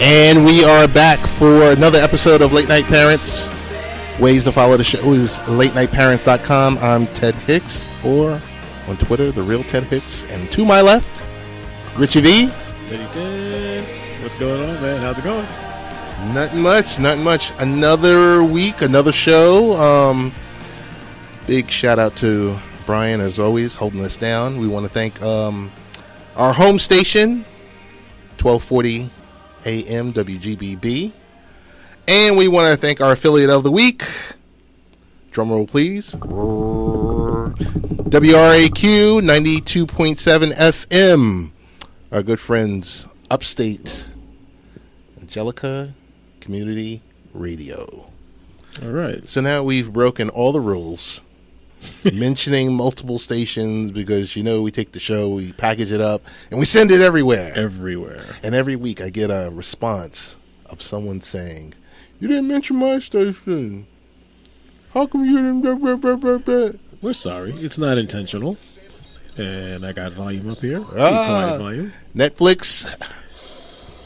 And we are back for another episode of Late Night Parents. Ways to follow the show is latenightparents.com. I'm Ted Hicks, or on Twitter, the real Ted Hicks. And to my left, Richie V. What's going on, man? How's it going? Nothing much. Another week, another show. Big shout out to Brian, as always, holding us down. We want to thank our home station, 1240 AM WGBB. And we want to thank our affiliate of the week. Drum roll, please. WRAQ 92.7 FM. Our good friends, Upstate Angelica Community Radio. All right. So now we've broken all the rules, mentioning multiple stations because, we take the show, we package it up, and we send it everywhere. And every week I get a response of someone saying, "You didn't mention my station. How come you didn't?" We're sorry. It's not intentional. And I got volume up here. Quiet volume. Netflix.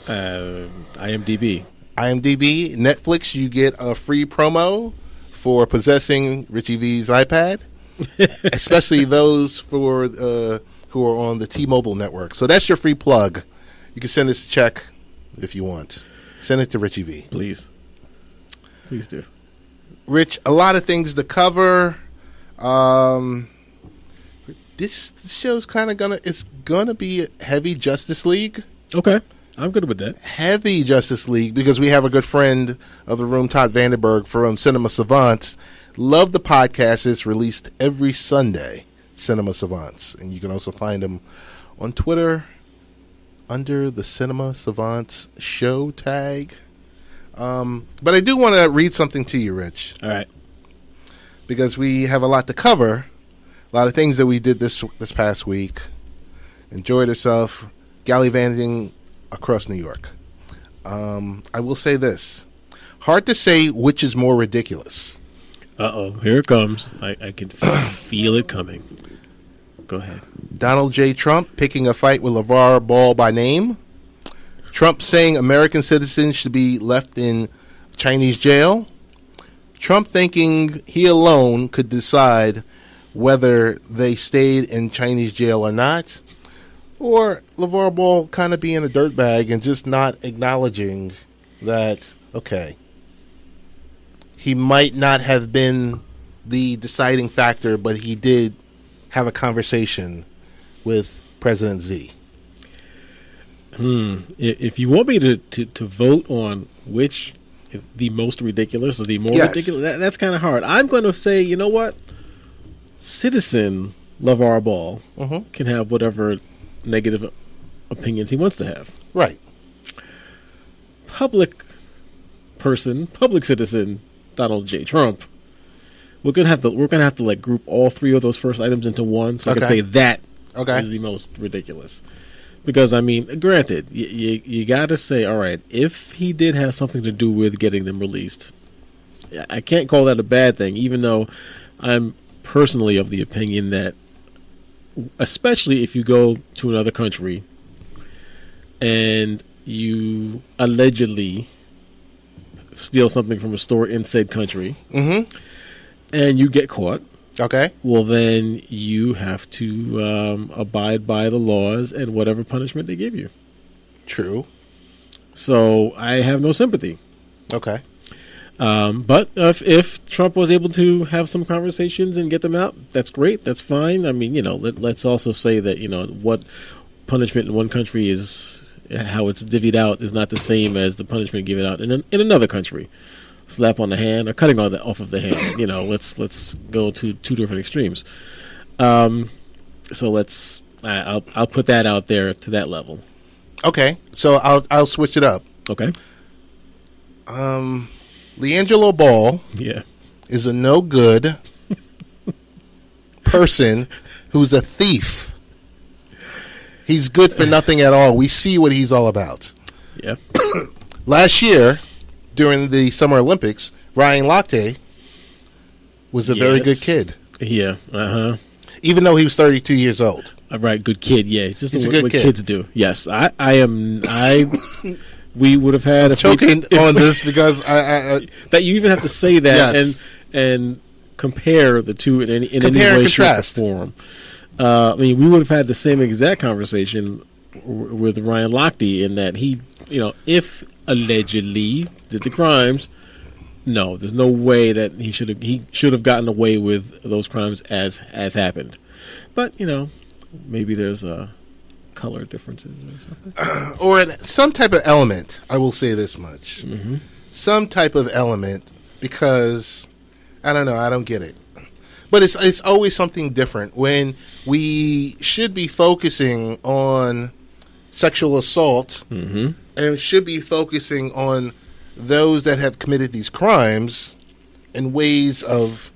IMDb. Netflix, you get a free promo for possessing Richie V's iPad, especially those for who are on the T-Mobile network. So that's your free plug. You can send us a check if you want. Send it to Richie V. Please do. Rich, a lot of things to cover. This show's kind of it's gonna be a heavy Justice League. Okay. I'm good with that. Heavy Justice League, because we have a good friend of the room, Todd Vandenberg from Cinema Savants. Love the podcast. It's released every Sunday, Cinema Savants. And you can also find him on Twitter under the Cinema Savants show tag. But I do want to read something to you, Rich. All right. Because we have a lot to cover. A lot of things that we did this past week. Enjoyed ourselves gallivanting across New York. I will say this. Hard to say which is more ridiculous. Uh-oh. Here it comes. I can feel it coming. Go ahead. Donald J. Trump picking a fight with LeVar Ball by name. Trump saying American citizens should be left in Chinese jail. Trump thinking he alone could decide whether they stayed in Chinese jail or not. Or LeVar Ball kind of being a dirtbag and just not acknowledging that, okay, he might not have been the deciding factor, but he did have a conversation with President Xi. If you want me to vote on which is the most ridiculous or the more ridiculous, that's kind of hard. I'm going to say, you know what? Citizen LeVar Ball can have whatever negative opinions he wants to have. Right. Public citizen Donald J. Trump. We're gonna have to like group all three of those first items into one, so I can say that is the most ridiculous. Because I mean, granted, you got to say, all right, if he did have something to do with getting them released, I can't call that a bad thing, even though I'm personally of the opinion that, especially if you go to another country and you allegedly steal something from a store in said country and you get caught, well, then you have to abide by the laws and whatever punishment they give you. True. So I have no sympathy. Okay. But if Trump was able to have some conversations and get them out, that's great. That's fine. I mean, let's also say that, what punishment in one country is, how it's divvied out is not the same as the punishment given out in another country. Slap on the hand or cutting off of the hand. Let's go to two different extremes. So I'll put that out there to that level. Okay. So I'll switch it up. Okay. LiAngelo Ball is a no good person who's a thief. He's good for nothing at all. We see what he's all about. Yeah. Last year, during the Summer Olympics, Ryan Lochte was a very good kid. Yeah. Even though he was 32 years old. Right, good kid. Yeah, just he's what kids do. Yes, I we would have had. Choking on this because I that you even have to say that yes. and compare the two in any way, shape, or form. I mean, we would have had the same exact conversation with Ryan Lochte in that he, if allegedly did the crimes, no, there's no way that he should have gotten away with those crimes as happened. But maybe there's color differences or something, or some type of element. I will say this much: some type of element, because I don't know, I don't get it. But it's always something different when we should be focusing on sexual assault and should be focusing on those that have committed these crimes and ways of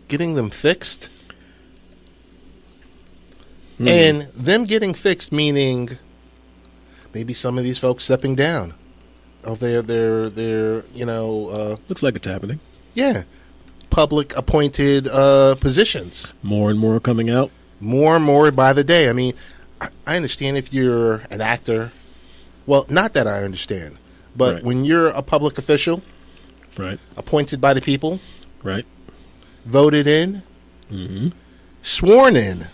getting them fixed. And them getting fixed meaning maybe some of these folks stepping down of their looks like it's happening. Yeah. Public appointed positions. More and more coming out. More and more by the day. I mean, I understand if you're an actor. Well, not that I understand, but right. When you're a public official, right, appointed by the people, right, voted in, sworn in,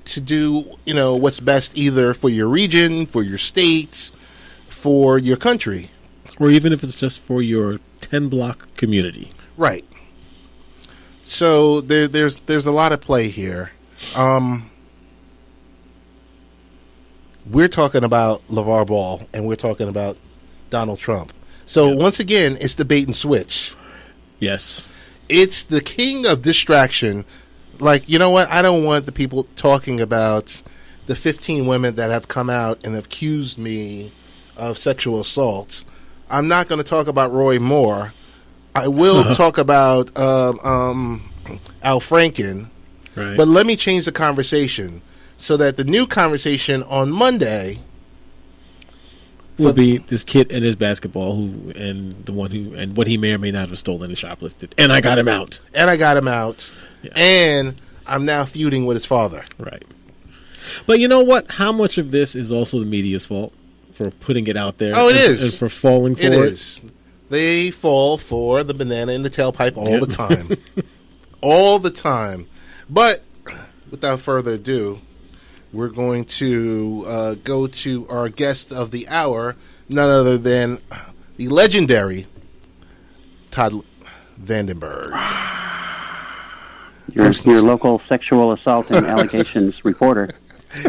to do what's best either for your region, for your state, for your country, or even if it's just for your 10-block community. Right. So there's a lot of play here. We're talking about LeVar Ball, and we're talking about Donald Trump. So once again, it's the bait and switch. Yes. It's the king of distraction. Like, you know what? I don't want the people talking about the 15 women that have come out and accused me of sexual assault. I'm not going to talk about Roy Moore. I will talk about Al Franken. Right. But let me change the conversation so that the new conversation on Monday will be this kid and his basketball and what he may or may not have stolen and shoplifted. And I got him out. Yeah. And I'm now feuding with his father. Right. But you know what? How much of this is also the media's fault for putting it out there? Oh, it is. And for falling for it? It is. They fall for the banana in the tailpipe all the time. All the time. But without further ado, we're going to go to our guest of the hour, none other than the legendary Todd Vandenberg. Your local sexual assault and allegations reporter.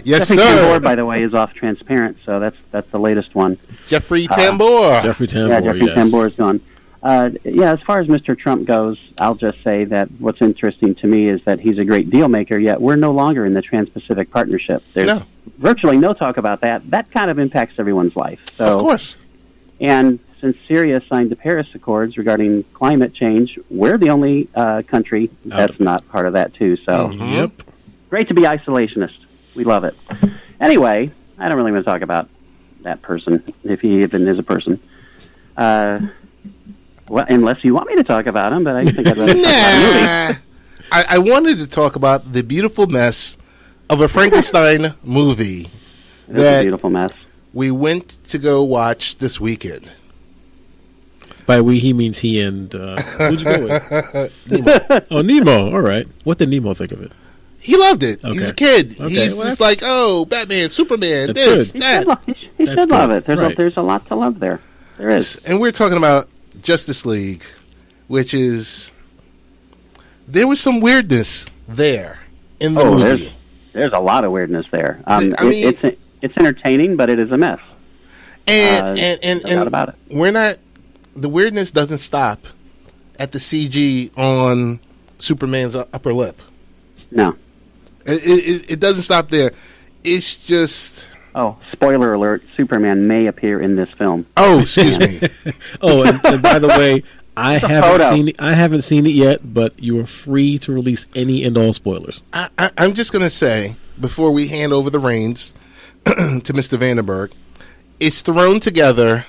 Yes, Jeffrey sir. Tambor, by the way, is off Transparent, so that's the latest one. Jeffrey Tambor. Jeffrey Tambor, yeah, Jeffrey yes. Tambor is gone. As far as Mr. Trump goes, I'll just say that what's interesting to me is that he's a great deal maker, yet we're no longer in the Trans-Pacific Partnership. There's virtually no talk about that. That kind of impacts everyone's life. So, of course. And since Syria signed the Paris Accords regarding climate change, we're the only country that's not part of that, too. So, great to be isolationist. We love it. Anyway, I don't really want to talk about that person, if he even is a person. Well, unless you want me to talk about him, but I think I'd rather talk about a movie. I wanted to talk about the beautiful mess of a Frankenstein movie That's a beautiful mess. We went to go watch this weekend. By we, he means he and who'd you go with? Nemo. Oh, Nemo. All right. What did Nemo think of it? He loved it. Okay. He's a kid. Okay, He's just like, oh, Batman, Superman, this, good. that. He should love it. There's a lot to love there. There is. And we're talking about Justice League, which is, there was some weirdness there in the movie. There's a lot of weirdness there. It's entertaining, but it is a mess. And no doubt about it. We're not. The weirdness doesn't stop at the CG on Superman's upper lip. No, it doesn't stop there. It's just. Oh, spoiler alert! Superman may appear in this film. Oh, excuse me. Oh, and by the way, I haven't seen it yet, but you are free to release any and all spoilers. I'm just going to say, before we hand over the reins to Mr. Vandenberg, it's thrown together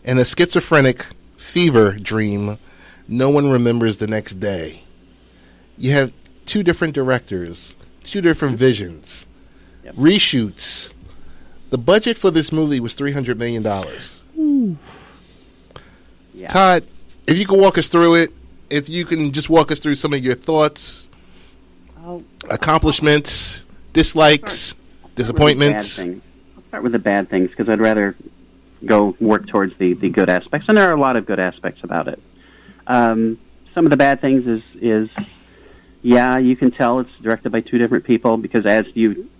in a schizophrenic fever dream no one remembers the next day. You have two different directors, two different visions, reshoots, The budget for this movie was $300 million. Yeah. Todd, if you can walk us through it, if you can just walk us through some of your thoughts, accomplishments, dislikes, disappointments. I'll start with the bad things because I'd rather go work towards the good aspects, and there are a lot of good aspects about it. Some of the bad things is you can tell it's directed by two different people because as you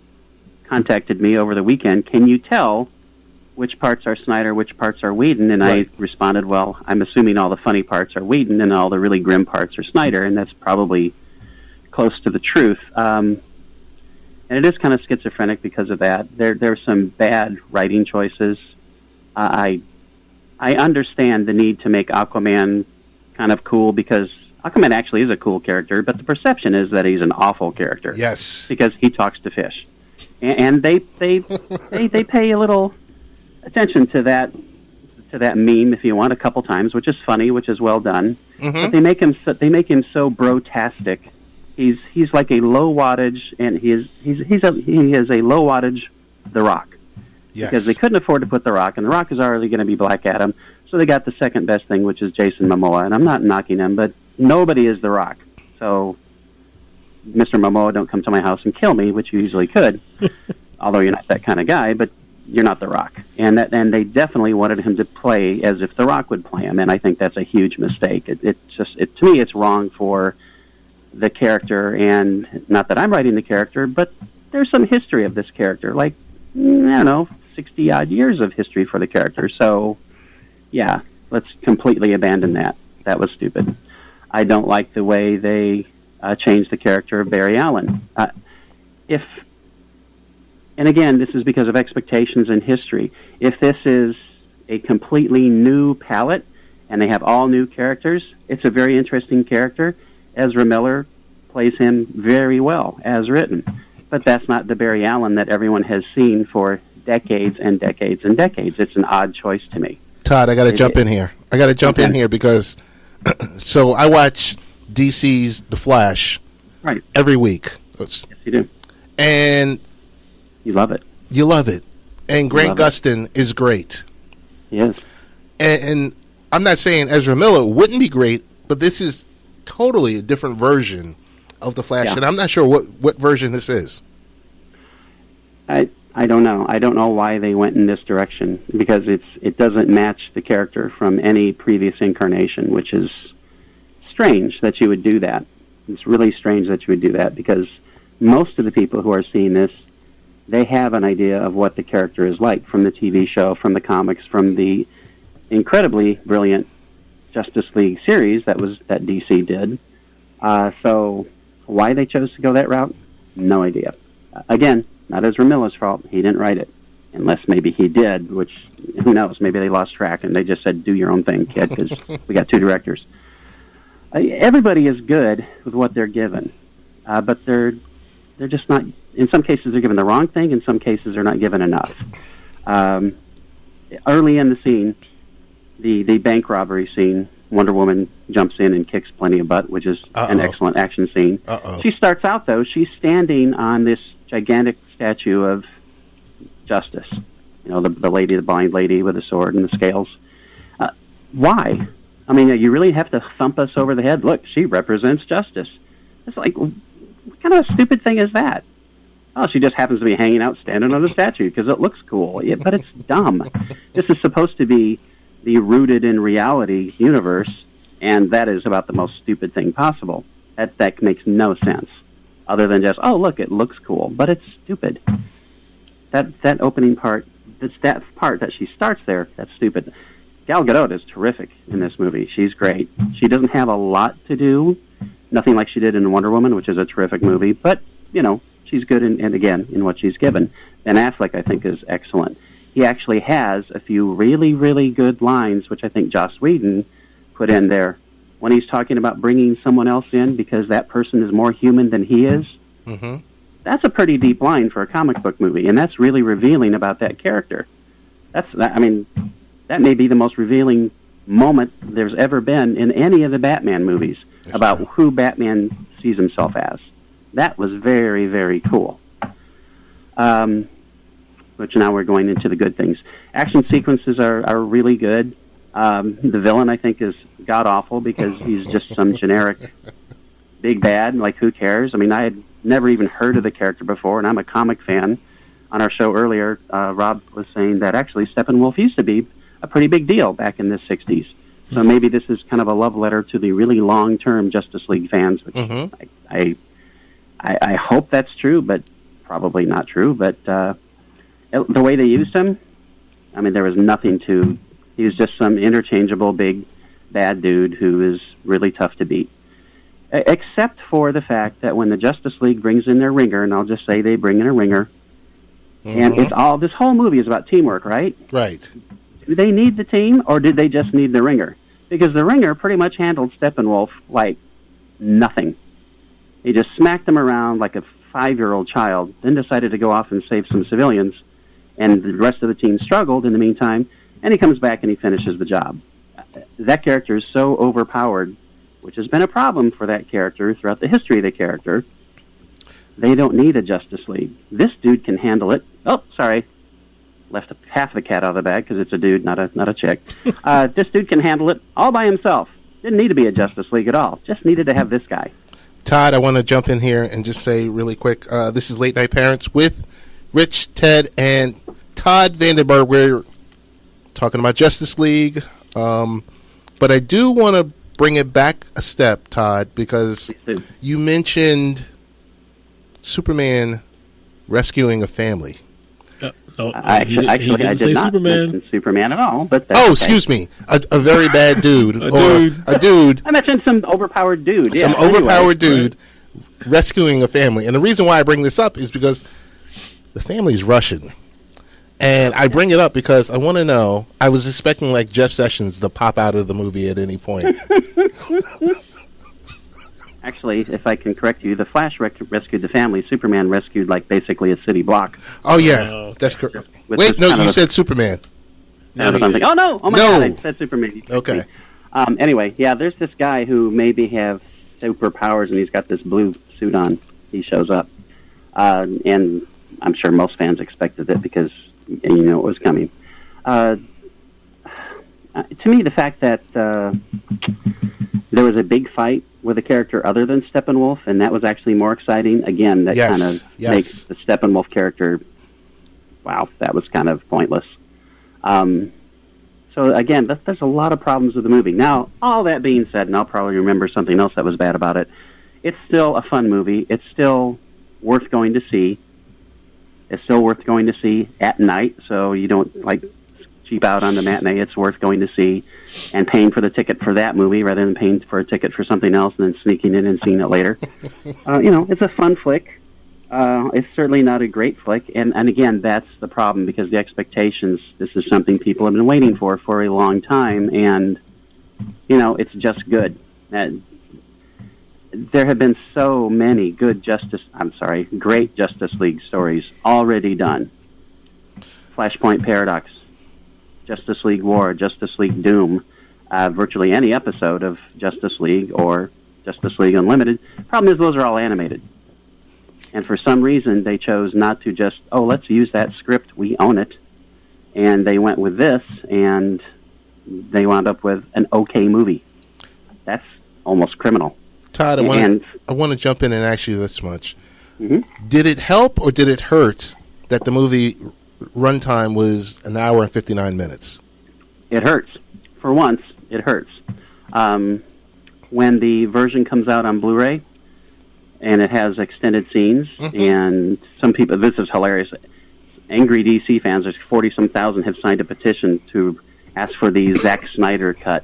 contacted me over the weekend, can you tell which parts are Snyder, which parts are Whedon? And right. I responded, well, I'm assuming all the funny parts are Whedon and all the really grim parts are Snyder, and that's probably close to the truth. And it is kind of schizophrenic because of that. There's some bad writing choices. I understand the need to make Aquaman kind of cool because Aquaman actually is a cool character, but the perception is that he's an awful character. Yes, because he talks to fish, and they pay a little attention to that meme, if you want, a couple times, which is funny, which is well done. Mm-hmm. But they make him so brotastic. He's like a low wattage, and he is a low wattage The Rock. Yes. Because they couldn't afford to put The Rock, and The Rock is already going to be Black Adam, so they got the second best thing, which is Jason Momoa. And I'm not knocking him, but nobody is The Rock. So, Mr. Momoa, don't come to my house and kill me, which you usually could, although you're not that kind of guy, but you're not The Rock. And they definitely wanted him to play as if The Rock would play him, and I think that's a huge mistake. To me, it's wrong for the character, and not that I'm writing the character, but there's some history of this character, like, I don't know, 60-odd years of history for the character. So, yeah, let's completely abandon that. That was stupid. I don't like the way they changed the character of Barry Allen. And again, this is because of expectations and history. If this is a completely new palette and they have all new characters, it's a very interesting character. Ezra Miller plays him very well as written. But that's not the Barry Allen that everyone has seen for decades and decades and decades. It's an odd choice to me. Todd, I got to jump in here. In here because so I watch DC's The Flash every week. Yes, you do. And you love it. You love it. And Grant Gustin is great. Yes. And I'm not saying Ezra Miller wouldn't be great, but this is totally a different version of The Flash, and I'm not sure what version this is. I don't know. I don't know why they went in this direction, because it doesn't match the character from any previous incarnation, which is strange that you would do that. It's really strange that you would do that, because most of the people who are seeing this, they have an idea of what the character is like from the TV show, from the comics, from the incredibly brilliant Justice League series that DC did. So why they chose to go that route, no idea. Again, not Ezra Miller's fault. He didn't write it. Unless maybe he did, which, who knows, maybe they lost track and they just said, do your own thing, kid, because we got two directors. Everybody is good with what they're given, but they're just not, in some cases they're given the wrong thing, in some cases they're not given enough. Early in the scene, the bank robbery scene, Wonder Woman jumps in and kicks plenty of butt, which is an excellent action scene. She starts out, though, she's standing on this gigantic statue of Justice. You know, the lady, the blind lady with the sword and the scales. Why? I mean, you really have to thump us over the head. Look, she represents justice. It's like, what kind of a stupid thing is that? Oh, she just happens to be hanging out standing on the statue because it looks cool. Yeah, but it's dumb. This is supposed to be the rooted in reality universe, and that is about the most stupid thing possible. That makes no sense, other than just, oh, look, it looks cool, but it's stupid. That opening part, that part that she starts there, that's stupid. Gal Gadot is terrific in this movie. She's great. She doesn't have a lot to do, nothing like she did in Wonder Woman, which is a terrific movie, but, you know, she's good in what she's given. Ben Affleck, I think, is excellent. He actually has a few really, really good lines, which I think Joss Whedon put in there, when he's talking about bringing someone else in because that person is more human than he is. Mm-hmm. That's a pretty deep line for a comic book movie, and that's really revealing about that character. I mean, that may be the most revealing moment there's ever been in any of the Batman movies about who Batman sees himself as. That was very, very cool. which now we're going into the good things. Action sequences are really good. The villain, I think, is god-awful because he's just some generic big bad. Like, who cares? I mean, I had never even heard of the character before, and I'm a comic fan. On our show earlier, Rob was saying that actually Steppenwolf used to be a pretty big deal back in the 60s. So maybe this is kind of a love letter to the really long-term Justice League fans, which I hope that's true, but probably not true. But the way they used him, I mean, there was nothing to... He was just some interchangeable big bad dude who is really tough to beat. Except for the fact that when the Justice League brings in their ringer, and I'll just say they bring in a ringer, and it's all... This whole movie is about teamwork, right? Right. Do they need the team, or did they just need the ringer? Because the ringer pretty much handled Steppenwolf like nothing. He just smacked him around like a 5-year-old child, then decided to go off and save some civilians, and the rest of the team struggled in the meantime, and he comes back and he finishes the job. That character is so overpowered, which has been a problem for that character throughout the history of the character. They don't need a Justice League. This dude can handle it. Oh, sorry. Left half the cat out of the bag because it's a dude, not a chick. This dude can handle it all by himself. Didn't need to be a Justice League at all. Just needed to have this guy. Todd, I want to jump in here and just say really quick, this is Late Night Parents with Rich, Ted, and Todd Vandenberg. We're talking about Justice League, but I do want to bring it back a step, Todd, because you mentioned Superman rescuing a family. I did not mention Superman at all. But excuse me, a very bad dude, a dude. I mentioned some overpowered dude. Some overpowered dude rescuing a family, and the reason why I bring this up is because the family's Russian, and I bring it up because I want to know. I was expecting like Jeff Sessions to pop out of the movie at any point. Actually, if I can correct you, the Flash rescued the family. Superman rescued, like, basically a city block. Oh, yeah. That's correct. Wait, no, you said Superman. Oh, no. Oh, my God, I said Superman. Okay. Anyway, yeah, there's this guy who maybe have superpowers, and he's got this blue suit on. He shows up. And I'm sure most fans expected it because you know it was coming. To me, the fact that there was a big fight with a character other than Steppenwolf, and that was actually more exciting. Again, that kind of makes the Steppenwolf character, wow, that was kind of pointless. So again, there's a lot of problems with the movie. Now, all that being said, and I'll probably remember something else that was bad about it, it's still a fun movie. It's still worth going to see. It's still worth going to see at night, so you don't, like, cheap out on the matinee. It's worth going to see and paying for the ticket for that movie rather than paying for a ticket for something else and then sneaking in and seeing it later. It's a fun flick. It's certainly not a great flick. And again, that's the problem because the expectations, this is something people have been waiting for a long time. And, it's just good. There have been so many great Justice League stories already done. Flashpoint Paradox, Justice League War, Justice League Doom, virtually any episode of Justice League or Justice League Unlimited. Problem is those are all animated. And for some reason, they chose not to just, let's use that script, we own it. And they went with this, and they wound up with an okay movie. That's almost criminal. Todd, I want to jump in and ask you this much. Mm-hmm. Did it help or did it hurt that the movie runtime was an hour and 59 minutes? It hurts. For once, it hurts. When the version comes out on Blu-ray and it has extended scenes, and some people, this is hilarious, angry DC fans, there's 40-some thousand have signed a petition to ask for the Zack Snyder cut,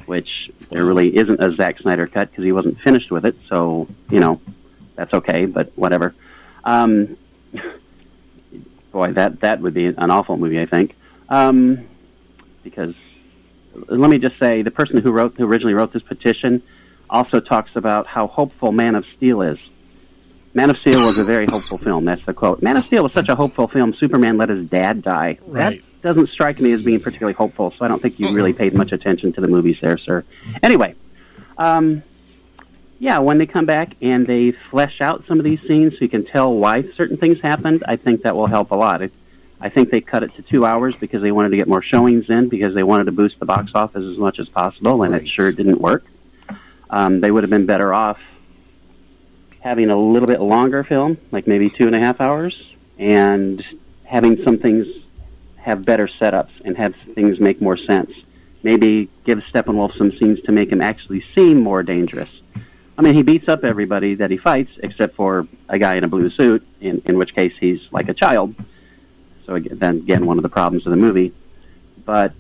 which there really isn't a Zack Snyder cut because he wasn't finished with it, so, that's okay, but whatever. Boy, that would be an awful movie, I think. Because, let me just say, the person who originally wrote this petition also talks about how hopeful Man of Steel is. Man of Steel was a very hopeful film, that's the quote. Man of Steel was such a hopeful film, Superman let his dad die. Right. That doesn't strike me as being particularly hopeful, so I don't think you really paid much attention to the movies there, sir. Anyway, when they come back and they flesh out some of these scenes so you can tell why certain things happened, I think that will help a lot. I think they cut it to 2 hours because they wanted to get more showings in, because they wanted to boost the box office as much as possible, and it sure didn't work. They would have been better off having a little bit longer film, like maybe 2.5 hours, and having some things have better setups and have things make more sense. Maybe give Steppenwolf some scenes to make him actually seem more dangerous. I mean, he beats up everybody that he fights, except for a guy in a blue suit, in which case he's like a child. So again, one of the problems of the movie. But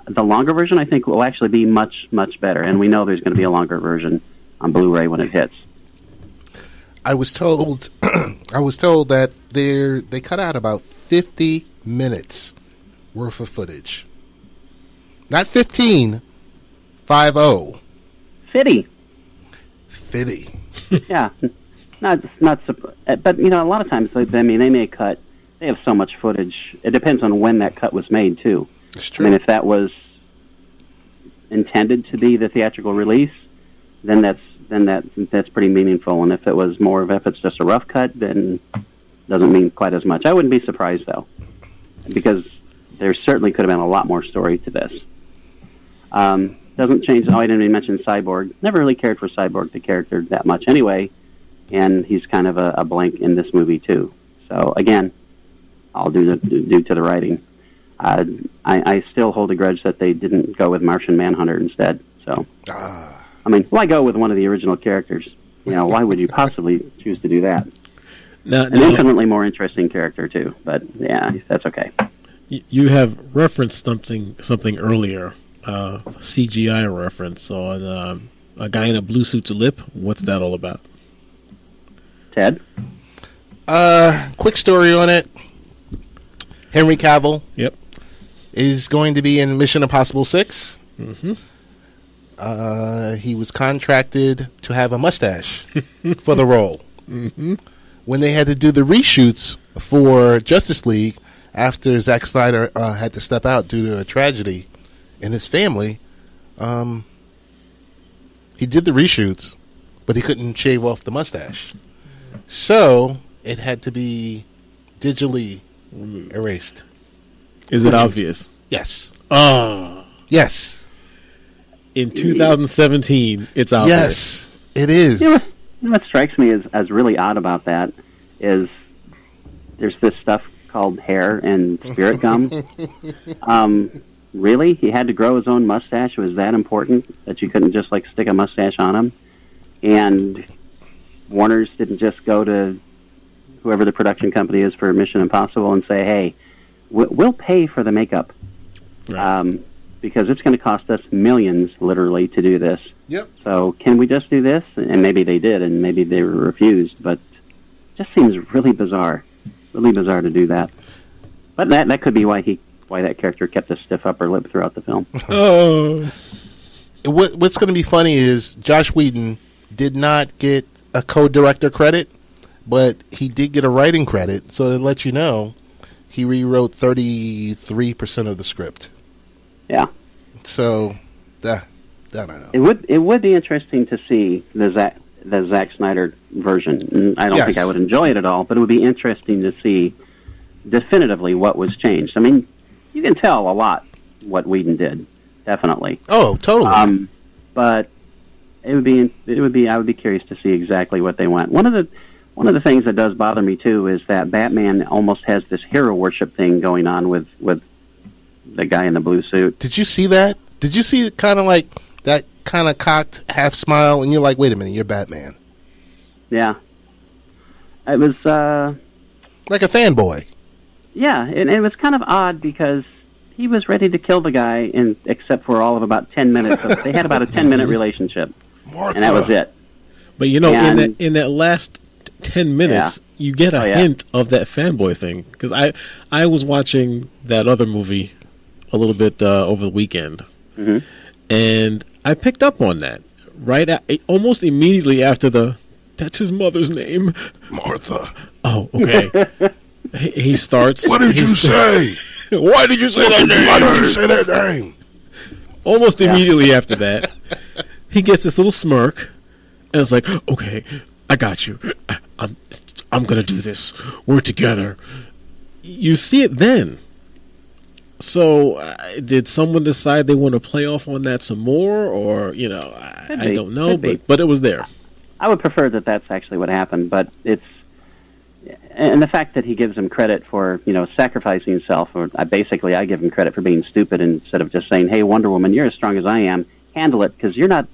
the longer version, I think, will actually be much, much better. And we know there's going to be a longer version on Blu-ray when it hits. I was told that they cut out about 50 minutes worth of footage. Not 15, 50. 50. Yeah, not. But a lot of times, they may cut. They have so much footage. It depends on when that cut was made too. It's true. I mean, if that was intended to be the theatrical release, then that's pretty meaningful. And if it's just a rough cut, then it doesn't mean quite as much. I wouldn't be surprised though, because there certainly could have been a lot more story to this. Doesn't change. I didn't even mention Cyborg. Never really cared for Cyborg, the character, that much anyway, and he's kind of a blank in this movie too. So again, all due to the writing. I still hold a grudge that they didn't go with Martian Manhunter instead. So, I mean, why go with one of the original characters? Why would you possibly choose to do that? An infinitely more interesting character too, but yeah, that's okay. You have referenced something earlier. CGI reference on a guy in a blue suit's lip. What's that all about? Ted? Quick story on it. Henry Cavill. Yep. Is going to be in Mission Impossible 6. Mm-hmm. He was contracted to have a mustache for the role. Mm-hmm. When they had to do the reshoots for Justice League after Zack Snyder had to step out due to a tragedy in his family, he did the reshoots, but he couldn't shave off the mustache. So it had to be digitally erased. Is it obvious? Yes. Yes. In 2017, it's obvious. Yes, it is. What strikes me as really odd about that is there's this stuff called hair and spirit gum. Really? He had to grow his own mustache? It was that important that you couldn't just stick a mustache on him? And Warner's didn't just go to whoever the production company is for Mission Impossible and say, hey, we'll pay for the makeup. Right. Because it's going to cost us millions, literally, to do this. Yep. So can we just do this? And maybe they did, and maybe they were refused, but it just seems really bizarre to do that. But that could be why that character kept a stiff upper lip throughout the film. Oh. What's going to be funny is Joss Whedon did not get a co-director credit, but he did get a writing credit. So to let you know, he rewrote 33% of the script. Yeah. So, I don't know. It would be interesting to see the Zack Snyder version. I don't think I would enjoy it at all, but it would be interesting to see definitively what was changed. I mean, you can tell a lot what Whedon did, definitely. Oh, totally. But I would be curious to see exactly what they went. One of the things that does bother me too is that Batman almost has this hero worship thing going on with the guy in the blue suit. Did you see that? Did you see kind of like that kind of cocked half smile, and you're like, wait a minute, you're Batman. Yeah. It was like a fanboy. Yeah, and it was kind of odd because he was ready to kill the guy, except for all of about 10 minutes. They had about a 10-minute relationship, and that was it. But in that last 10 minutes, you get a hint of that fanboy thing. Because I was watching that other movie a little bit over the weekend, and I picked up on that almost immediately after that's his mother's name, Martha. Oh, okay. He starts. What did you say? Why did you say that name? Why did you say that name? Almost immediately after that, he gets this little smirk, and it's like, okay, I got you. I'm gonna do this. We're together. you see it then. So, did someone decide they want to play off on that some more, or I don't know, but it was there. I would prefer that that's actually what happened, but and the fact that he gives him credit for sacrificing himself, or I give him credit for being stupid instead of just saying, "Hey, Wonder Woman, you're as strong as I am. Handle it, because you're not.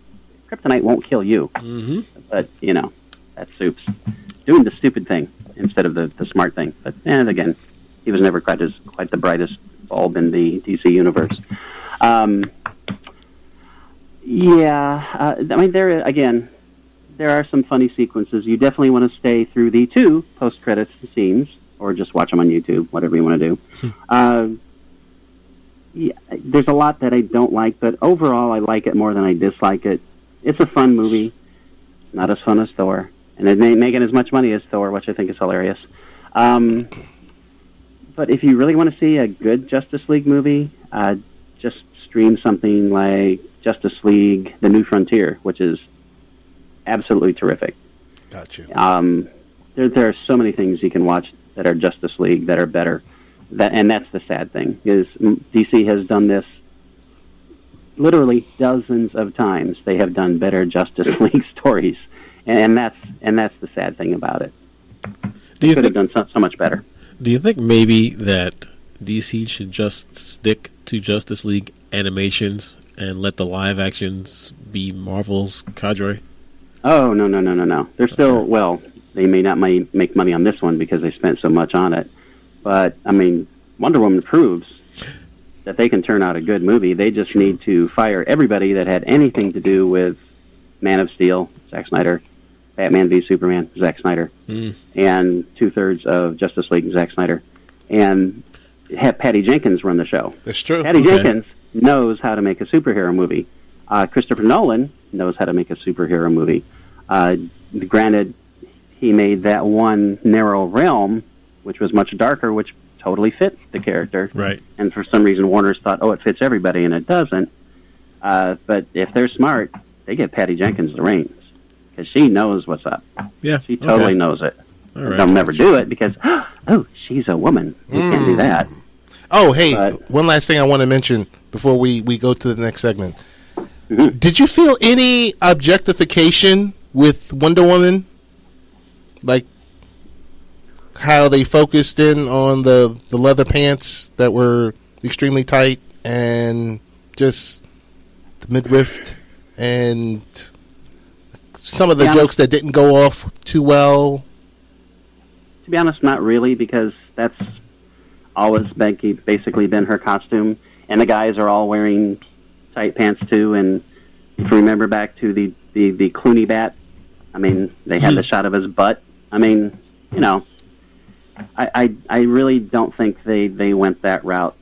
Kryptonite won't kill you." Mm-hmm. But that's Soups doing the stupid thing instead of the smart thing. But and again, he was never quite the brightest bulb in the DC universe. I mean, there are some funny sequences. You definitely want to stay through the 2 post-credits scenes, or just watch them on YouTube, whatever you want to do. There's a lot that I don't like, but overall I like it more than I dislike it. It's a fun movie, not as fun as Thor, and it ain't making as much money as Thor, which I think is hilarious. But if you really want to see a good Justice League movie, just stream something like Justice League: The New Frontier, which is absolutely terrific. Gotcha. There are so many things you can watch that are Justice League that are better. And that's the sad thing, is DC has done this literally dozens of times. They have done better Justice League stories, and that's the sad thing about it. They could have done so much better. Do you think maybe that DC should just stick to Justice League animations and let the live actions be Marvel's cadre? Oh, no. They're still, they may not make money on this one because they spent so much on it. But, I mean, Wonder Woman proves that they can turn out a good movie. They just need to fire everybody that had anything to do with Man of Steel, Zack Snyder, Batman v Superman, Zack Snyder, and 2/3 of Justice League, Zack Snyder, and have Patty Jenkins run the show. That's true. Patty Jenkins knows how to make a superhero movie. Christopher Nolan knows how to make a superhero movie. Granted, he made that one Narrow Realm, which was much darker, which totally fit the character. Right. And for some reason, Warner's thought, it fits everybody, and it doesn't. But if they're smart, they give Patty Jenkins the reins, because she knows what's up. Yeah. She totally knows it. All right. They'll never do it because, she's a woman. You can't do that. Oh, hey, one last thing I want to mention before we go to the next segment. Mm-hmm. Did you feel any objectification with Wonder Woman? Like how they focused in on the leather pants that were extremely tight and just the midriff and some of the jokes that didn't go off too well? To be honest, not really, because that's always basically been her costume, and the guys are all wearing tight pants too. And if you remember back to the Clooney Bat, I mean, they had the shot of his butt. I mean, I really don't think they went that route.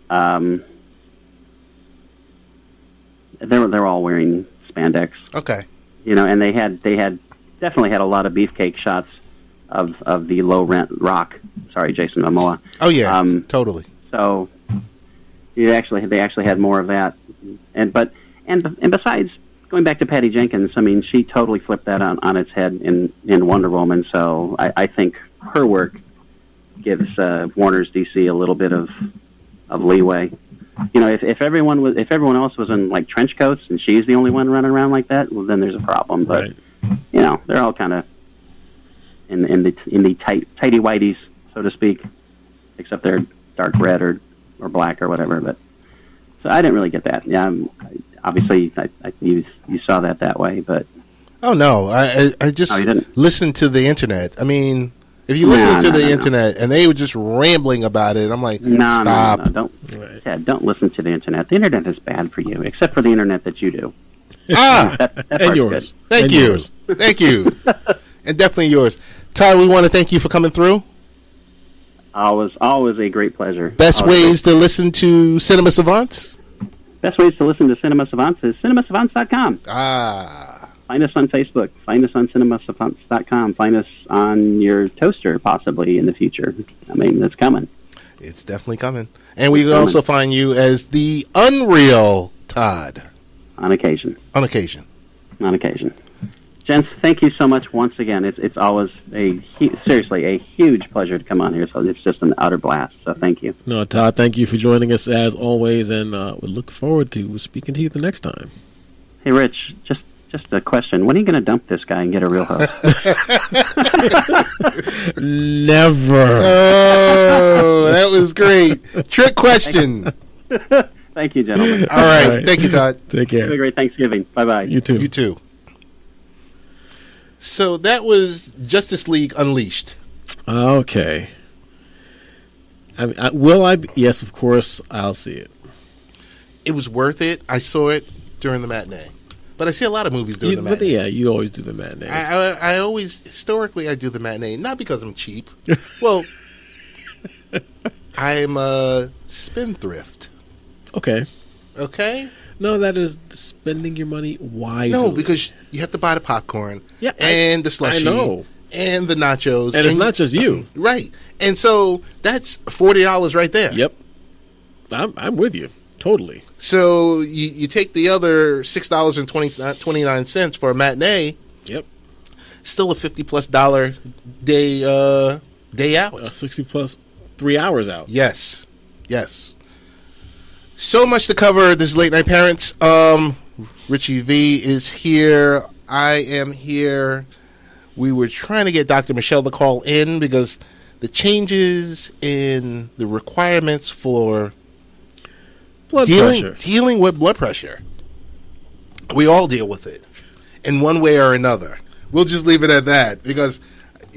They're all wearing spandex. Okay. And they definitely had a lot of beefcake shots of the low rent Rock. Sorry, Jason Momoa. Oh yeah, totally. So they actually had more of that, and besides, going back to Patty Jenkins, I mean, she totally flipped that on its head in Wonder Woman. So I think her work gives Warner's DC a little bit of leeway. If everyone else was in like trench coats and she's the only one running around like that, well, then there's a problem. But they're all kind of in the tighty whities, so to speak, except they're dark red or black or whatever. But so I didn't really get that. Yeah, obviously you saw that way, but oh no, I just listened to the internet. I mean, if you listen to the internet and they were just rambling about it, I'm like, stop. No, don't listen to the internet. The internet is bad for you, except for the internet that you do. That and yours. Good. Thank you, and definitely yours. Todd, we want to thank you for coming through. Always a great pleasure. Best ways to listen to Cinema Savants? Best ways to listen to Cinema Savants is cinemasavants.com. Find us on Facebook. Find us on cinemasavants.com. Find us on your toaster, possibly, in the future. I mean, it's coming. It's definitely coming. And we can also find you as the Unreal Todd. On occasion. Gents, thank you so much once again. It's always seriously a huge pleasure to come on here. So it's just an utter blast. So thank you. No, Todd, thank you for joining us as always, and we look forward to speaking to you the next time. Hey, Rich, just a question. When are you going to dump this guy and get a real host? Never. Oh, that was great. Trick question. Thank you, gentlemen. All right. Thank you, Todd. Take care. Have a great Thanksgiving. Bye-bye. You too. You too. So that was Justice League Unleashed. Okay. Will I? Yes, of course. I'll see it. It was worth it. I saw it during the matinee. But I see a lot of movies during the matinee. But yeah, you always do the matinee. I always, historically, I do the matinee. Not because I'm cheap. Well, I'm a spendthrift. Okay. Okay? No, that is spending your money wisely. No, because you have to buy the popcorn. Yeah, and the slushie. I know. And the nachos. And it's not just you. Right. And so that's $40 right there. Yep. I'm with you. Totally. So you take the other $6.29 for a matinee. Yep. Still a $50+ day out. 60 plus 3 hours out. Yes. So much to cover. This is Late Night Parents. Richie V is here. I am here. We were trying to get Dr. Michelle to call in because the changes in the requirements for dealing with blood pressure. We all deal with it in one way or another. We'll just leave it at that because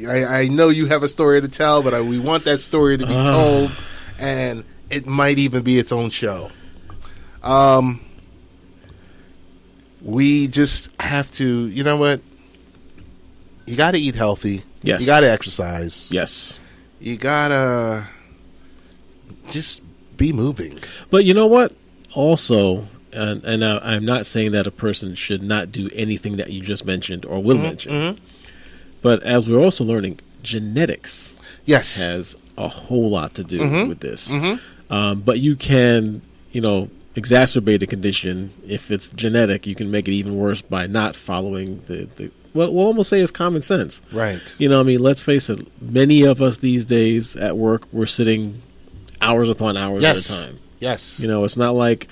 I know you have a story to tell, but we want that story to be told, and it might even be its own show. We just have to, you know what? You got to eat healthy. Yes. You got to exercise. Yes. You got to just be moving. But you know what? Also, and I'm not saying that a person should not do anything that you just mentioned or will mention. But as we're also learning, genetics has a whole lot to do with this. But you can, exacerbate a condition. If it's genetic, you can make it even worse by not following the what we'll almost say is common sense. Right. Let's face it, many of us these days at work, we're sitting hours upon hours at a time. Yes. It's not like,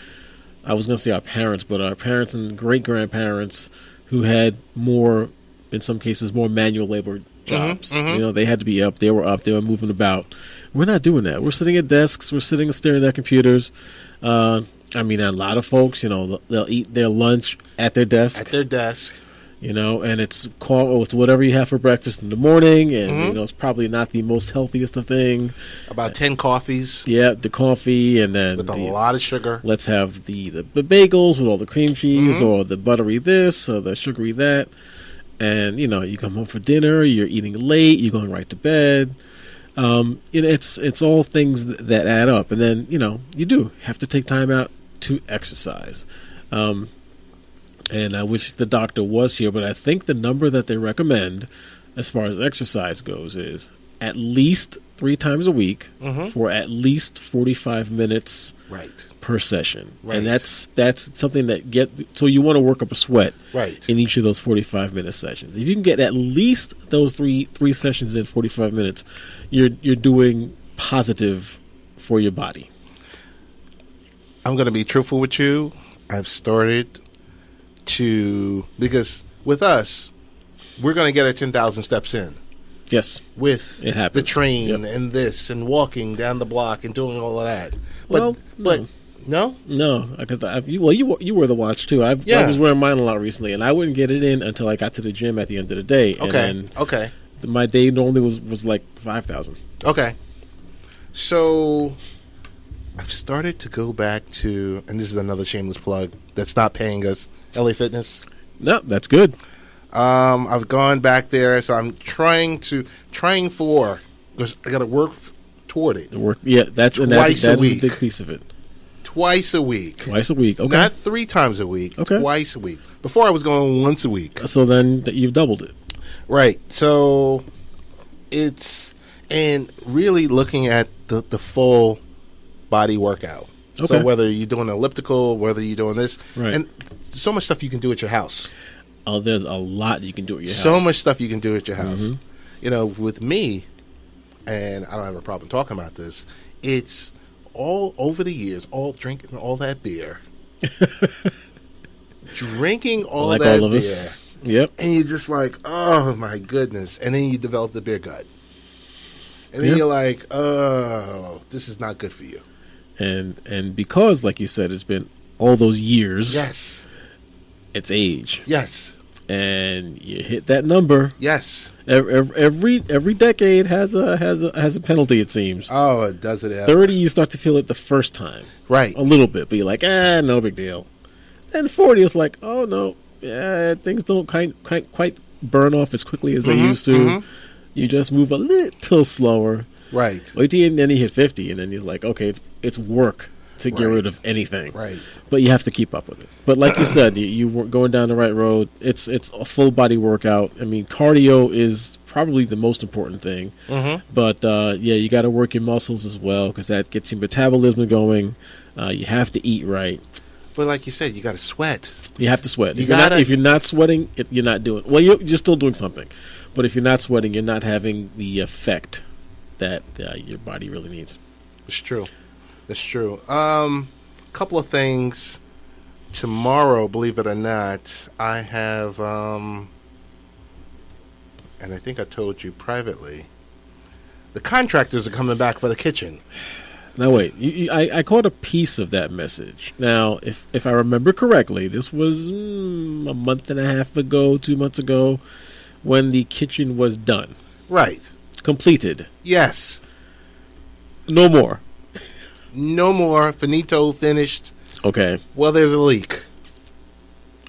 I was going to say our parents, but our parents and great-grandparents who had more, in some cases, more manual labor jobs. They had to be up, they were moving about. We're not doing that. We're sitting at desks, we're sitting and staring at computers. A lot of folks, they'll eat their lunch at their desk. And it's whatever you have for breakfast in the morning, and it's probably not the most healthiest of things. About 10 coffees. Yeah, the coffee, and then with a lot of sugar. Let's have the bagels with all the cream cheese, or the buttery this, or the sugary that. And you come home for dinner, you're eating late, you're going right to bed. It's all things that add up, and then you do have to take time out to exercise. And I wish the doctor was here, but I think the number that they recommend as far as exercise goes is at least 3 times a week for at least 45 minutes per session. Right. And that's something that so you want to work up a sweat in each of those 45-minute sessions. If you can get at least those three sessions in 45 minutes, you're doing positive for your body. I'm going to be truthful with you. I've started because with us, we're going to get our 10,000 steps in. Yes. With the train and this and walking down the block and doing all of that. But no? No, because you wear the watch too. I was wearing mine a lot recently, and I wouldn't get it in until I got to the gym at the end of the day. Okay. My day normally was like 5,000. Okay. So I've started to go back to, and this is another shameless plug that's not paying us, LA Fitness. No, that's good. I've gone back there, so I'm trying for, because I got to work toward it. That's a big piece of it. Twice a week. Okay. Not 3 times a week. Okay. Twice a week. Before I was going once a week. So then you've doubled it. Right. So and really looking at the full body workout. Okay. So whether you're doing elliptical, whether you're doing this, and so much stuff you can do at your house. Oh, there's a lot you can do at your house. So much stuff you can do at your house. With me, and I don't have a problem talking about this, it's all over the years, all drinking all that beer. Drinking all like that all of beer. Us. Yep. And you're just like, oh my goodness. And then you develop the beer gut. And then you're like, oh, this is not good for you. And because, like you said, it's been all those years. Yes. It's age. Yes. And you hit that number. Yes. Every decade has a penalty, it seems. Oh, it does it ever. 30, you start to feel it the first time. Right. A little bit, but you're like, no big deal. Then 40, it's like, oh no, things don't quite burn off as quickly as they used to. You just move a little slower. Right. Wait till then you hit 50, and then you're like, okay, it's work to get rid of anything. Right. But you have to keep up with it. But like you said, you were going down the right road. It's a full body workout. I mean, cardio is probably the most important thing. But you got to work your muscles as well, because that gets your metabolism going. You have to eat right. But like you said, you got to sweat. You have to sweat. If you're not sweating, you're not doing well. You're still doing something. But if you're not sweating, you're not having the effect that your body really needs. It's true. It's true. Couple of things. Tomorrow, believe it or not, I have, and I think I told you privately, the contractors are coming back for the kitchen. Now wait, I caught a piece of that message. Now, if I remember correctly, this was a month and a half ago, 2 months ago, when the kitchen was done. Right. Completed. Yes. No more. No more. Finito, finished. Okay. Well, there's a leak.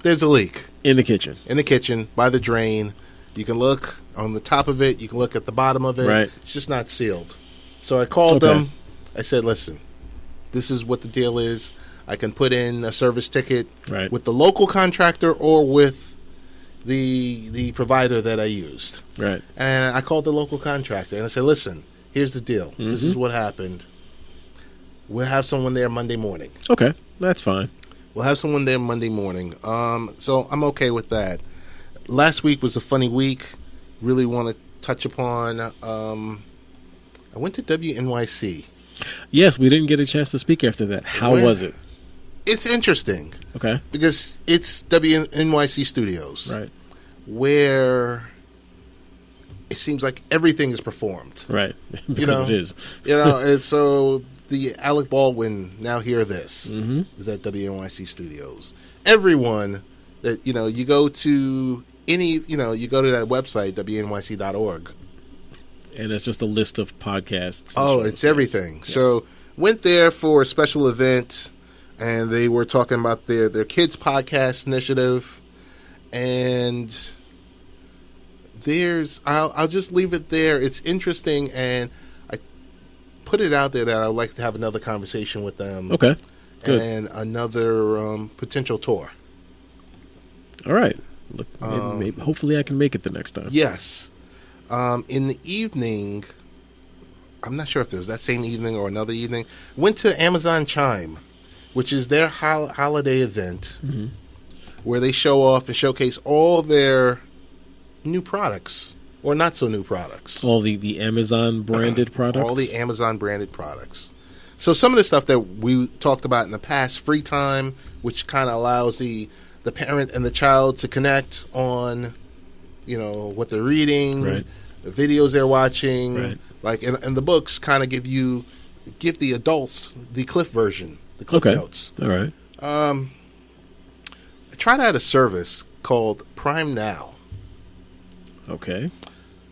There's a leak. In the kitchen. In the kitchen, by the drain. You can look on the top of it. You can look at the bottom of it. Right. It's just not sealed. So I called them. I said, listen, this is what the deal is. I can put in a service ticket with the local contractor or with the provider that I used. Right. And I called the local contractor and I said, listen, here's the deal. This is what happened. We'll have someone there Monday morning. Okay, that's fine. We'll have someone there Monday morning. So I'm okay with that. Last week was a funny week. Really want to touch upon. I went to WNYC. Yes, we didn't get a chance to speak after that. How was it? It's interesting. Okay. Because it's WNYC Studios. Right. Where it seems like everything is performed. Right. Because it is. And so the Alec Baldwin Now Hear This is at WNYC Studios. Everyone that, you go to you go to that website, WNYC.org. And it's just a list of podcasts. Oh, it's everything. Yes. So went there for a special event, and they were talking about their kids podcast initiative. And I'll just leave it there. It's interesting, and I put it out there that I'd like to have another conversation with them. Okay, good. And another potential tour. All right. Look, maybe, hopefully I can make it the next time. Yes. In the evening, I'm not sure if it was that same evening or another evening, went to Amazon Chime, which is their holiday event where they show off and showcase all their new products or not so new products. All the Amazon branded products? All the Amazon branded products. So some of the stuff that we talked about in the past, free time, which kind of allows the parent and the child to connect on, what they're reading, the videos they're watching, and the books kind of give the adults the Cliff version, the Cliff Notes. All right. I tried out a service called Prime Now. Okay.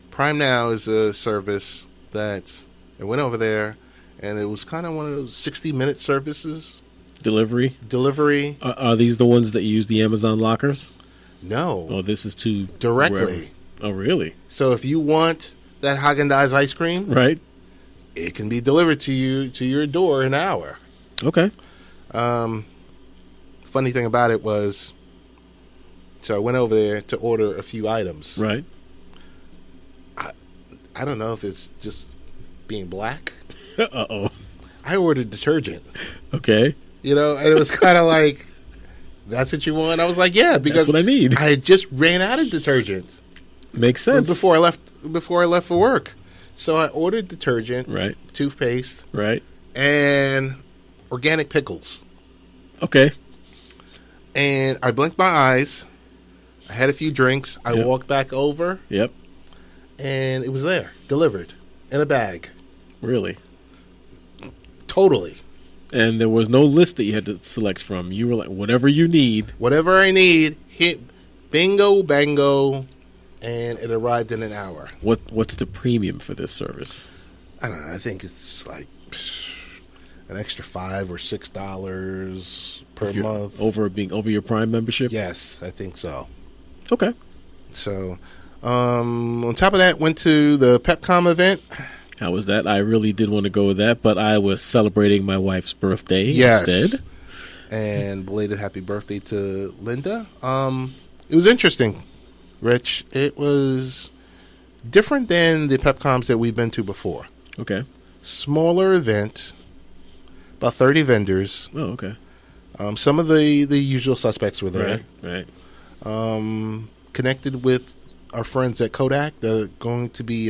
Prime Now is a service that I went over there, and it was kind of one of those 60-minute services. Delivery. Are these the ones that use the Amazon lockers? No. Oh, this is to directly. Wherever. Oh, really? So if you want that Haagen-Dazs ice cream, it can be delivered to you to your door in an hour. Okay. Funny thing about it was, so I went over there to order a few items. Right. I don't know if it's just being black. Uh-oh. I ordered detergent. Okay. And it was kind of like, That's what you want? I was like, yeah, because that's what I need. I had just ran out of detergent. Makes sense. Before I left for work. So I ordered detergent, right, toothpaste, right, and organic pickles. Okay. And I blinked my eyes. I had a few drinks. I walked back over. Yep. And it was there, delivered in a bag. Really? Totally. And there was no list that you had to select from. You were like, whatever you need. Whatever I need, hit bingo, bango, and it arrived in an hour. What's the premium for this service? I don't know. I think it's like an extra $5 or $6 per month. Over your Prime membership? Yes, I think so. Okay. So, on top of that, went to the PepCom event. How was that? I really did want to go with that, but I was celebrating my wife's birthday instead. And belated happy birthday to Linda. It was interesting, Rich. It was different than the PepComs that we've been to before. Okay. Smaller event, about 30 vendors. Oh, okay. Some of the usual suspects were there. Right. Connected with our friends at Kodak that are going to be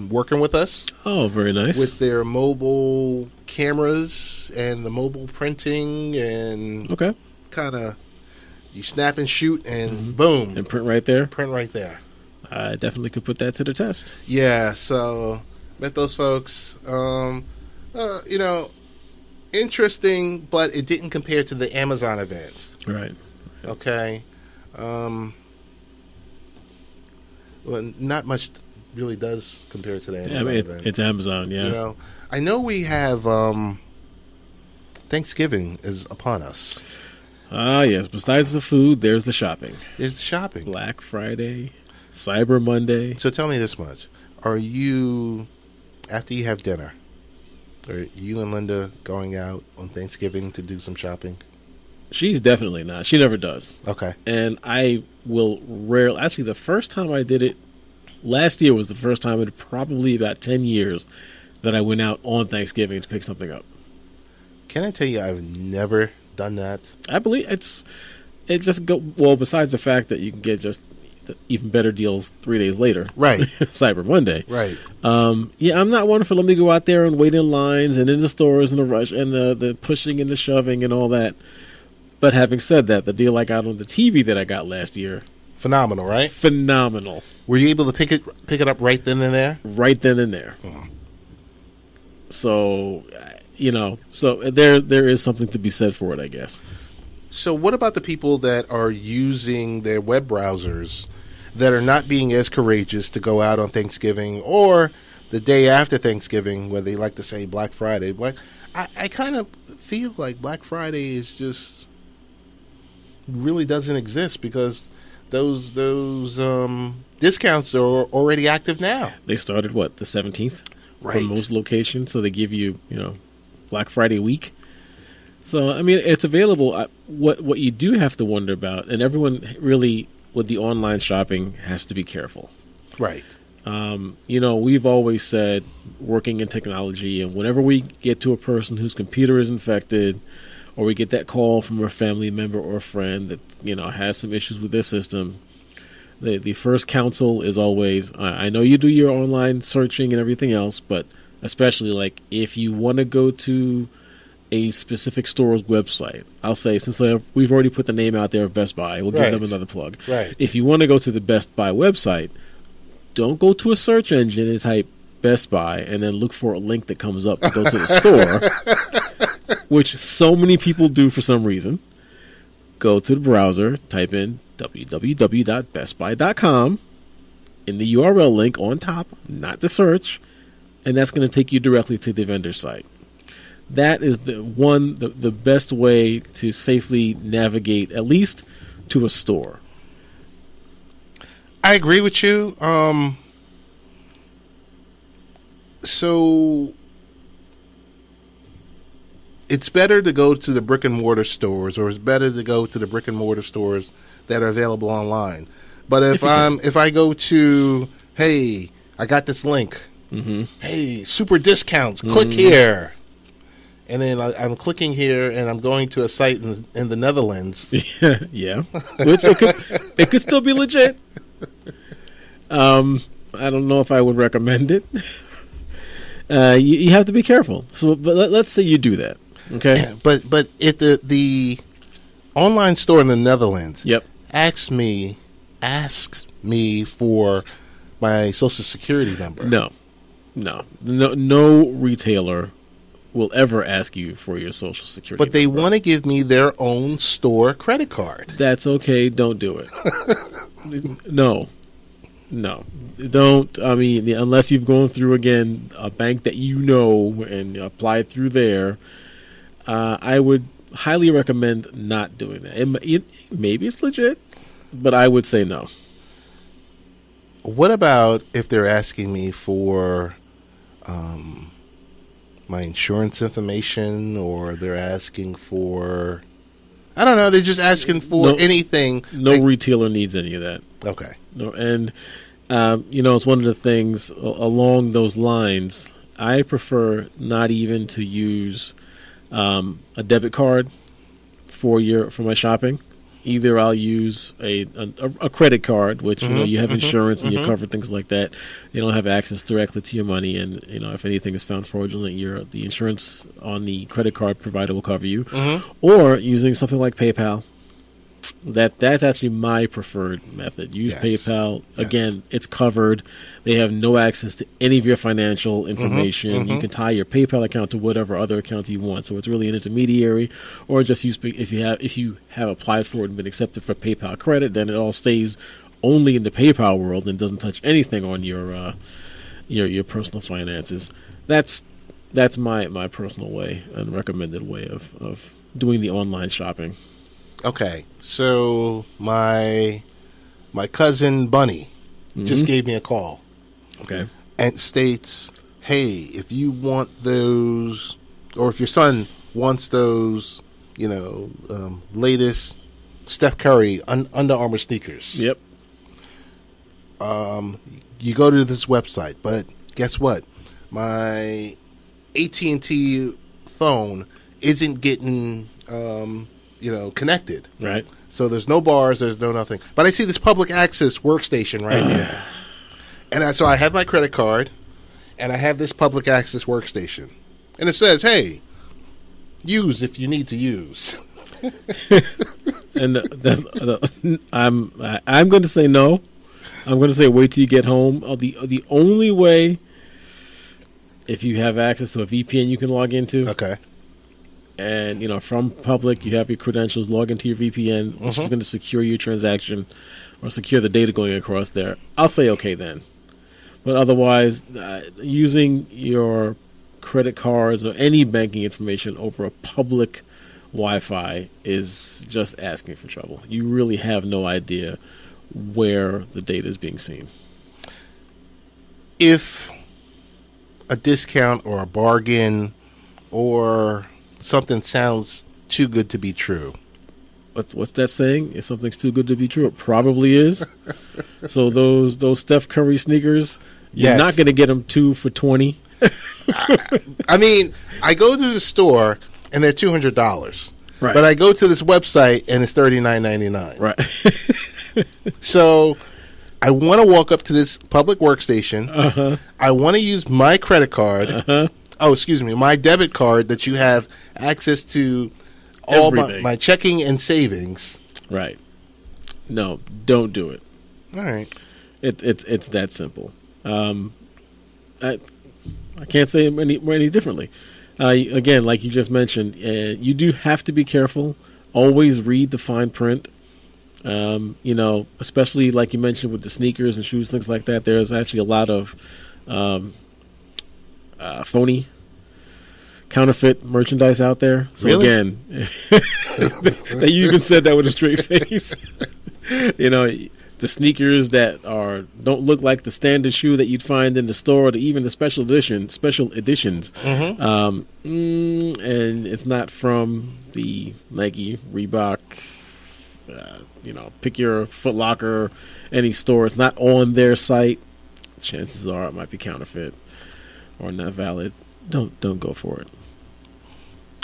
working with us. Oh, very nice. With their mobile cameras and the mobile printing and kind of you snap and shoot and boom. And print right there? Print right there. I definitely could put that to the test. Yeah, so met those folks. Interesting, but it didn't compare to the Amazon event. Right. Okay. Well, not much really does compare to the Amazon event. It's Amazon, yeah. I know we have Thanksgiving is upon us. Ah, yes. Besides the food, there's the shopping. There's the shopping. Black Friday, Cyber Monday. So tell me this much. Are you, after you have dinner, are you and Linda going out on Thanksgiving to do some shopping? She's definitely not. She never does. Okay. And I will rarely... Actually, the first time I did it, last year was the first time in probably about 10 years that I went out on Thanksgiving to pick something up. Can I tell you I've never done that? I believe it just go... Well, besides the fact that you can get just even better deals 3 days later. Right. Cyber Monday. Right. Yeah, I'm not one for let me go out there and wait in lines and in the stores and the rush and the pushing and the shoving and all that. But having said that, the deal I got on the TV that I got last year, phenomenal, right? Phenomenal. Were you able to pick it up right then and there? Right then and there. So, so there is something to be said for it, I guess. So what about the people that are using their web browsers that are not being as courageous to go out on Thanksgiving or the day after Thanksgiving, where they like to say Black Friday? I kind of feel like Black Friday is just really doesn't exist because those discounts are already active now. They started the 17th, right? For most locations, so they give you Black Friday week. So I mean, it's available. What you do have to wonder about, and everyone really with the online shopping has to be careful, right? We've always said working in technology, and whenever we get to a person whose computer is infected, or we get that call from a family member or a friend that has some issues with their system, the first counsel is always, I know you do your online searching and everything else, but especially if you want to go to a specific store's website, I'll say, since we've already put the name out there of Best Buy, we'll give them another plug. Right. If you want to go to the Best Buy website, don't go to a search engine and type Best Buy and then look for a link that comes up to go to the store, which so many people do for some reason. Go to the browser, type in www.bestbuy.com in the URL link on top, not the search, and that's going to take you directly to the vendor site. That is the best way to safely navigate, at least to a store. I agree with you. So it's better to go to the brick and mortar stores, or it's better to go to the brick and mortar stores that are available online. But if I go to, hey, I got this link. Mm-hmm. Hey, super discounts. Mm-hmm. Click here. and then I'm clicking here, and I'm going to a site in the Netherlands. Yeah, which it could still be legit. I don't know if I would recommend it. You have to be careful. So, but let's say you do that, okay? But if the online store in the Netherlands, asks me for my Social Security number. No retailer will ever ask you for your Social Security number. But they want to give me their own store credit card. That's okay. Don't do it. No, don't. I mean, unless you've gone through, again, a bank that you know and applied through there, I would highly recommend not doing that. Maybe it's legit, but I would say no. What about if they're asking me for my insurance information, or they're asking for, I don't know, they're just asking for anything? No retailer needs any of that. Okay. No, and, it's one of the things along those lines. I prefer not even to use a debit card for my shopping. Either I'll use a credit card, which you have insurance and you cover things like that. You don't have access directly to your money, and if anything is found fraudulent, the insurance on the credit card provider will cover you. Or using something like PayPal. That's actually my preferred method. Use PayPal. Again, it's covered. They have no access to any of your financial information. You can tie your PayPal account to whatever other accounts you want. So it's really an intermediary. Or just use, if you have applied for it and been accepted for PayPal credit, then it all stays only in the PayPal world and doesn't touch anything on your personal finances. That's my personal way and recommended way of doing the online shopping. Okay, so my cousin Bunny just gave me a call. Okay. And states, hey, if you want those, or if your son wants those, latest Steph Curry Under Armour sneakers. Yep. You go to this website, but guess what? My AT&T phone isn't getting connected. Right. So there's no bars, there's no nothing. But I see this public access workstation right here. And so I have my credit card, and I have this public access workstation. And it says, hey, use if you need to use. And I'm going to say no. I'm going to say wait till you get home. The only way, if you have access to a VPN you can log into. Okay. And, from public, you have your credentials, log into your VPN, which is going to secure your transaction or secure the data going across there. I'll say okay then. But otherwise, using your credit cards or any banking information over a public Wi-Fi is just asking for trouble. You really have no idea where the data is being seen. If a discount or a bargain or something sounds too good to be true. What's that saying? If something's too good to be true, it probably is. So those Steph Curry sneakers, you're not going to get them 2 for $20. I mean, I go to the store and they're $200. Right. But I go to this website and it's $39.99. Right. So I want to walk up to this public workstation. I want to use my credit card. Oh, excuse me, my debit card that you have access to all my checking and savings. Right. No, don't do it. All right. It's that simple. I can't say it any differently. Again, like you just mentioned, you do have to be careful. Always read the fine print. Especially like you mentioned with the sneakers and shoes, things like that. There's actually a lot of phony, counterfeit merchandise out there. So really? Again, that you even said that with a straight face. The sneakers that don't look like the standard shoe that you'd find in the store, or even the special editions. And it's not from the Nike, Reebok, pick your Foot Locker, any store. It's not on their site. Chances are it might be counterfeit or not valid. Don't go for it.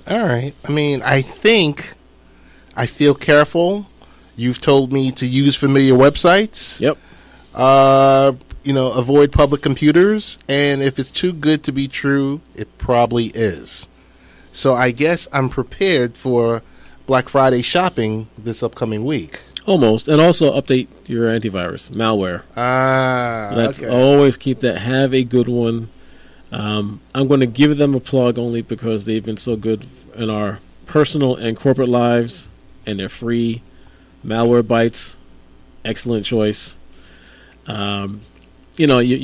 All right. I mean, I think I feel careful. You've told me to use familiar websites. Yep. Avoid public computers. And if it's too good to be true, it probably is. So I guess I'm prepared for Black Friday shopping this upcoming week. Almost. And also update your antivirus, malware. Let's always keep that. Have a good one. I'm going to give them a plug only because they've been so good in our personal and corporate lives, and they're free. Malware Bytes, excellent choice. You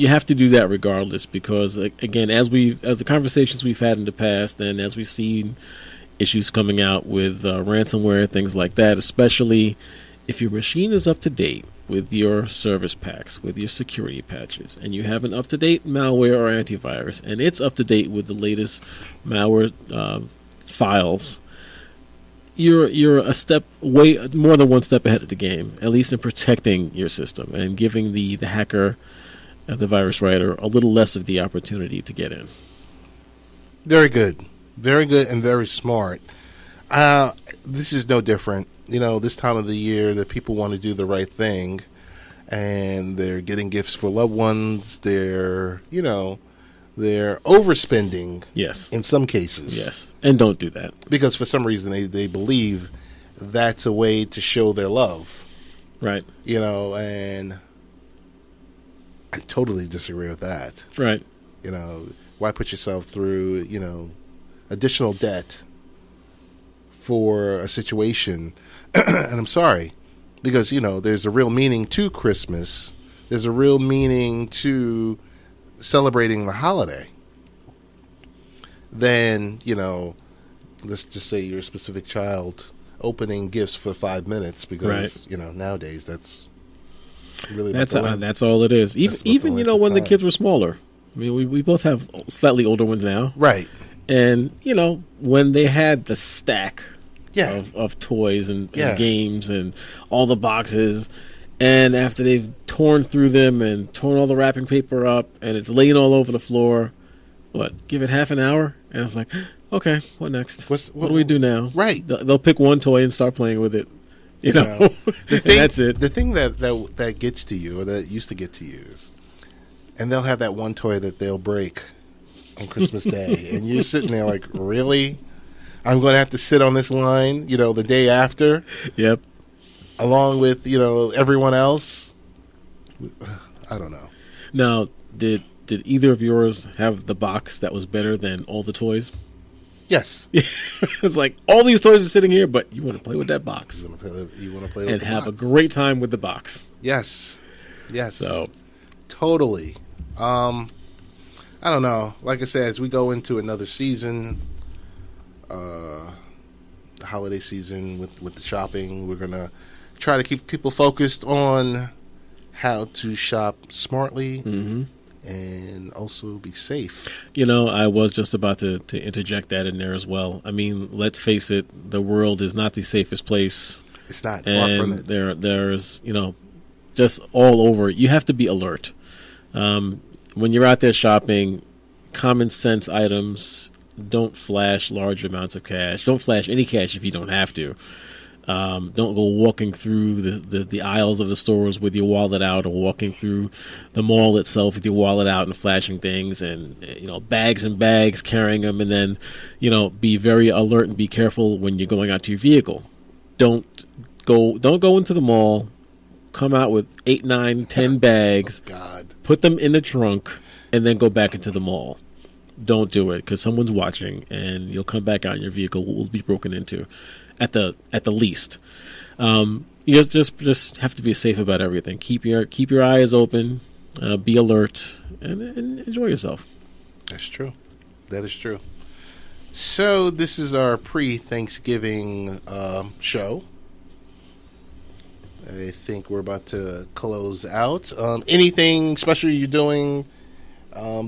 have to do that regardless because, again, as the conversations we've had in the past, and as we've seen issues coming out with ransomware, things like that, especially if your machine is up to date with your service packs, with your security patches, and you have an up-to-date malware or antivirus, and it's up to date with the latest malware files, you're a step way more than one step ahead of the game, at least in protecting your system and giving the hacker, the virus writer, a little less of the opportunity to get in. Very good, and very smart. This is no different. This time of the year that people want to do the right thing, and they're getting gifts for loved ones. They're overspending. Yes. In some cases. Yes. And don't do that. Because for some reason they believe that's a way to show their love. Right. And I totally disagree with that. Right. Why put yourself through, additional debt for a situation? And I'm sorry, because, there's a real meaning to Christmas. There's a real meaning to celebrating the holiday. Then, let's just say you're a specific child opening gifts for 5 minutes because, right. Nowadays that's really that's all it is. Even when the kids were smaller. I mean, we both have slightly older ones now. Right. And, when they had the stack yeah. of toys and games and all the boxes, and after they've torn through them and torn all the wrapping paper up and it's laying all over the floor, give it half an hour? And it's like, okay, what next? What do we do now? Right. They'll pick one toy and start playing with it. That's it. The thing that gets to you, or that used to get to you, is, and they'll have that one toy that they'll break on Christmas Day, and you're sitting there like, really? I'm going to have to sit on this line, the day after? Yep. Along with, everyone else? I don't know. Now, did either of yours have the box that was better than all the toys? Yes. It's like, all these toys are sitting here, but you want to play with that box. You want to play with and the have box. A great time with the box. Yes. So, totally. I don't know. Like I said, as we go into another season, the holiday season with the shopping, we're going to try to keep people focused on how to shop smartly and also be safe. I was just about to interject that in there as well. I mean, let's face it, the world is not the safest place. It's not. And far from it. There's, just all over. You have to be alert. When you're out there shopping, common sense items, don't flash large amounts of cash. Don't flash any cash if you don't have to. Don't go walking through the aisles of the stores with your wallet out, or walking through the mall itself with your wallet out and flashing things, and bags and bags, carrying them, and then be very alert and be careful when you're going out to your vehicle. Don't go into the mall, come out with 8, 9, 10 bags, oh, God. Put them in the trunk, and then go back into the mall. Don't do it, because someone's watching, and you'll come back out and your vehicle will be broken into, at the least. You just have to be safe about everything. Keep your eyes open, be alert, and enjoy yourself. That's true. That is true. So this is our pre-Thanksgiving show. I think we're about to close out. Anything special you're doing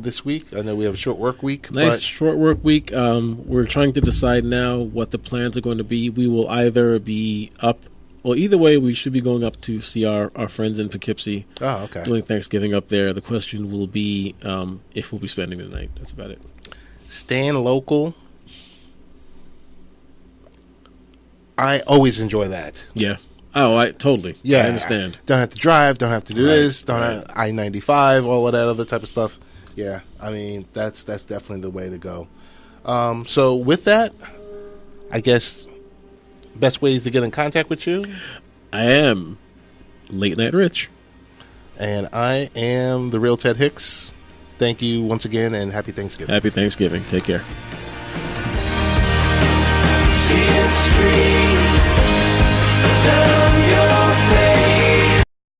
this week? I know we have a short work week. Nice short work week. We're trying to decide now what the plans are going to be. We will either be up, well, either way, we should be going up to see our friends in Poughkeepsie. Oh, okay. Doing Thanksgiving up there. The question will be if we'll be spending the night. That's about it. Staying local. I always enjoy that. Yeah. Oh, I totally. Yeah, I understand. Don't have to drive. Don't have to do this. Don't have I-95. All of that other type of stuff. Yeah, I mean that's definitely the way to go. So with that, I guess best ways to get in contact with you. I am Late Night Rich, and I am the real Ted Hicks. Thank you once again, and happy Thanksgiving. Happy Thanksgiving. Take care. See a street.